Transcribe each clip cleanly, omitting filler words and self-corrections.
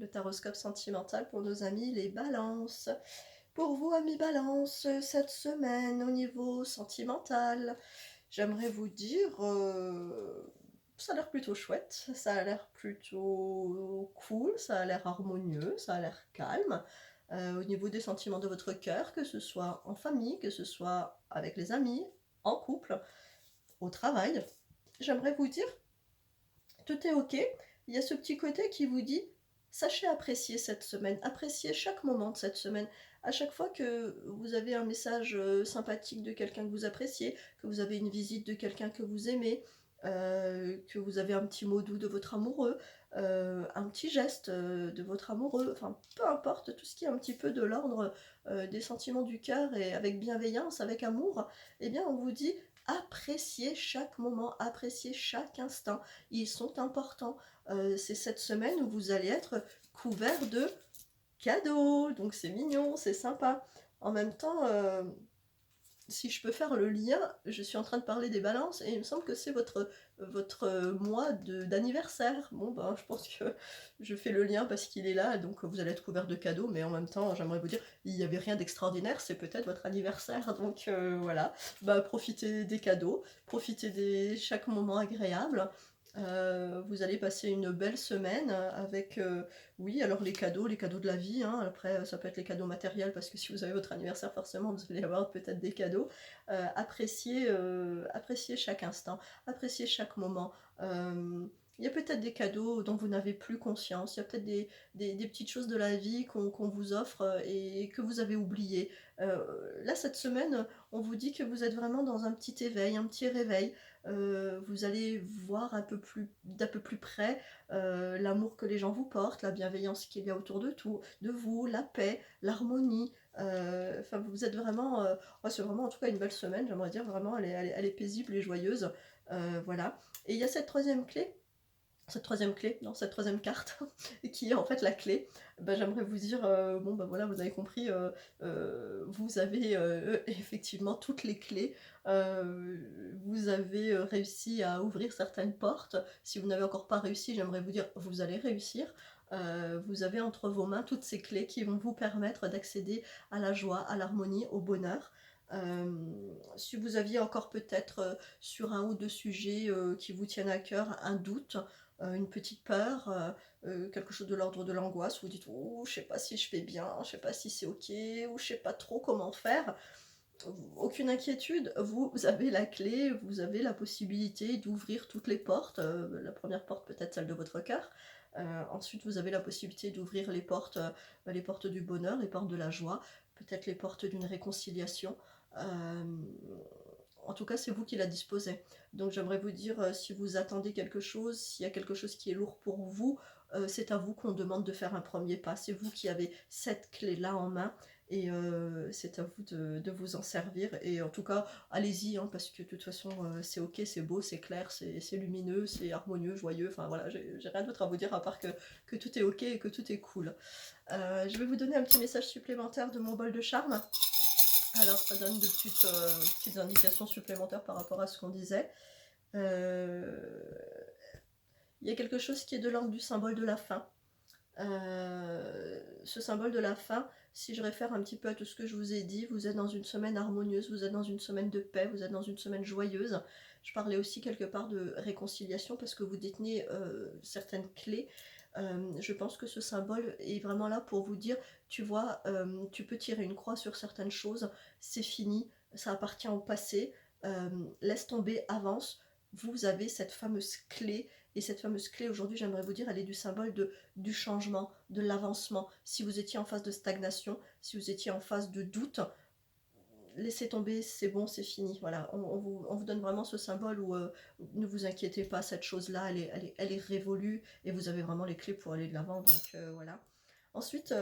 Le taroscope sentimental pour nos amis les balances. Pour vous, amis balance, cette semaine au niveau sentimental, j'aimerais vous dire, ça a l'air plutôt chouette, ça a l'air plutôt cool, ça a l'air harmonieux, ça a l'air calme. Au niveau des sentiments de votre cœur, que ce soit en famille, que ce soit avec les amis, en couple, au travail, j'aimerais vous dire tout est OK. Il y a ce petit côté qui vous dit: «Sachez apprécier cette semaine, appréciez chaque moment de cette semaine». À chaque fois que vous avez un message, sympathique de quelqu'un que vous appréciez, que vous avez une visite de quelqu'un que vous aimez, que vous avez un petit mot doux de votre amoureux, un petit geste, de votre amoureux, enfin peu importe, tout ce qui est un petit peu de l'ordre, des sentiments du cœur et avec bienveillance, avec amour, eh bien on vous dit: «Appréciez chaque moment, appréciez chaque instant». Ils sont importants. C'est cette semaine où vous allez être couvert de cadeaux, donc c'est mignon, c'est sympa. En même temps, si je peux faire le lien, je suis en train de parler des balances et il me semble que c'est votre mois d'anniversaire. Bon, ben, je pense que je fais le lien parce qu'il est là, donc vous allez être couvert de cadeaux, mais en même temps, j'aimerais vous dire, il n'y avait rien d'extraordinaire, c'est peut-être votre anniversaire, donc voilà. Bah, profitez des cadeaux, profitez de chaque moment agréable. Vous allez passer une belle semaine avec, oui, alors les cadeaux de la vie, hein, après ça peut être les cadeaux matériels parce que si vous avez votre anniversaire forcément vous allez avoir peut-être des cadeaux. Appréciez chaque instant, appréciez chaque moment. Il y a peut-être des cadeaux dont vous n'avez plus conscience, il y a peut-être des petites choses de la vie qu'on vous offre, et que vous avez oubliées. Là cette semaine, on vous dit que vous êtes vraiment dans un petit éveil, un petit réveil. Vous allez voir d'un peu plus près l'amour que les gens vous portent, la bienveillance qu'il y a autour de vous, la paix, l'harmonie. Enfin, vous êtes vraiment, ouais, c'est vraiment en tout cas une belle semaine, j'aimerais dire vraiment, elle est paisible et joyeuse. Voilà. Et il y a cette troisième carte, qui est en fait la clé. Bah, j'aimerais vous dire, bon bah voilà, vous avez compris, vous avez effectivement toutes les clés. Vous avez réussi à ouvrir certaines portes. Si vous n'avez encore pas réussi, j'aimerais vous dire, vous allez réussir. Vous avez entre vos mains toutes ces clés qui vont vous permettre d'accéder à la joie, à l'harmonie, au bonheur. Si vous aviez encore peut-être sur un ou deux sujets qui vous tiennent à cœur, un doute, une petite peur, quelque chose de l'ordre de l'angoisse, vous dites: «Oh, je sais pas si je fais bien, je sais pas si c'est OK, ou je sais pas trop comment faire». Aucune inquiétude, vous avez la clé, vous avez la possibilité d'ouvrir toutes les portes. La première porte peut-être celle de votre cœur. Ensuite vous avez la possibilité d'ouvrir les portes du bonheur, les portes de la joie, peut-être les portes d'une réconciliation. Hem, En tout cas, c'est vous qui la disposez. Donc j'aimerais vous dire, si vous attendez quelque chose, s'il y a quelque chose qui est lourd pour vous, c'est à vous qu'on demande de faire un premier pas. C'est vous qui avez cette clé-là en main et c'est à vous de vous en servir. Et en tout cas, allez-y, hein, parce que de toute façon, c'est OK, c'est beau, c'est clair, c'est lumineux, c'est harmonieux, joyeux. Enfin voilà, j'ai rien d'autre à vous dire à part que tout est OK et que tout est cool. Je vais vous donner un petit message supplémentaire de mon bol de charme. Alors ça donne de petites indications supplémentaires par rapport à ce qu'on disait. Euh, Il y a quelque chose qui est de l'ordre du symbole de la fin. Ce symbole de la fin, si je réfère un petit peu à tout ce que je vous ai dit, vous êtes dans une semaine harmonieuse, vous êtes dans une semaine de paix, vous êtes dans une semaine joyeuse. Je parlais aussi quelque part de réconciliation parce que vous détenez certaines clés. Je pense que ce symbole est vraiment là pour vous dire, tu vois, tu peux tirer une croix sur certaines choses, c'est fini, ça appartient au passé, laisse tomber, avance. Vous avez cette fameuse clé, et cette fameuse clé aujourd'hui, j'aimerais vous dire, elle est du symbole du changement, de l'avancement. Si vous étiez en phase de stagnation, si vous étiez en phase de doute, laissez tomber, c'est bon, c'est fini. Voilà, on vous donne vraiment ce symbole où ne vous inquiétez pas, cette chose-là, elle est révolue et vous avez vraiment les clés pour aller de l'avant. Donc voilà. Ensuite,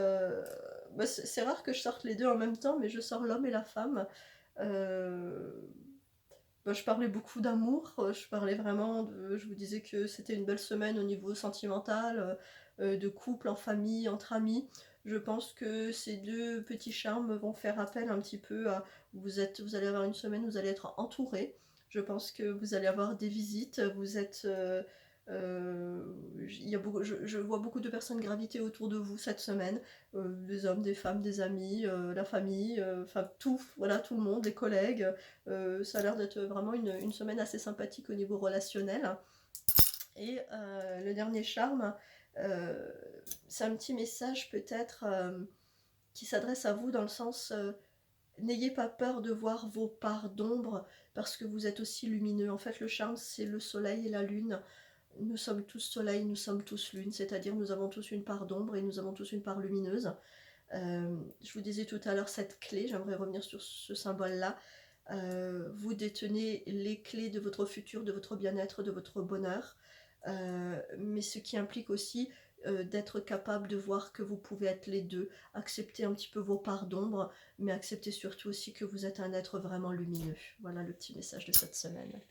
bah, c'est rare que je sorte les deux en même temps, mais je sors l'homme et la femme. Euh, Bah, je parlais beaucoup d'amour, je parlais vraiment je vous disais que c'était une belle semaine au niveau sentimental, de couple, en famille, entre amis. Je pense que ces deux petits charmes vont faire appel un petit peu à vous allez avoir une semaine, vous allez être entouré. Je pense que vous allez avoir des visites, Il y a beaucoup, je vois beaucoup de personnes graviter autour de vous cette semaine, des hommes, des femmes, des amis, la famille, enfin tout, voilà, tout le monde, les collègues. Ça a l'air d'être vraiment une semaine assez sympathique au niveau relationnel. Et le dernier charme, euh, c'est un petit message peut-être qui s'adresse à vous dans le sens n'ayez pas peur de voir vos parts d'ombre parce que vous êtes aussi lumineux. En fait, le charme, c'est le soleil et la lune. Nous sommes tous soleil, nous sommes tous lune, c'est-à-dire nous avons tous une part d'ombre et nous avons tous une part lumineuse. Je vous disais tout à l'heure cette clé, j'aimerais revenir sur ce symbole-là. Vous détenez les clés de votre futur, de votre bien-être, de votre bonheur, mais ce qui implique aussi d'être capable de voir que vous pouvez être les deux, accepter un petit peu vos parts d'ombre, mais accepter surtout aussi que vous êtes un être vraiment lumineux. Voilà le petit message de cette semaine.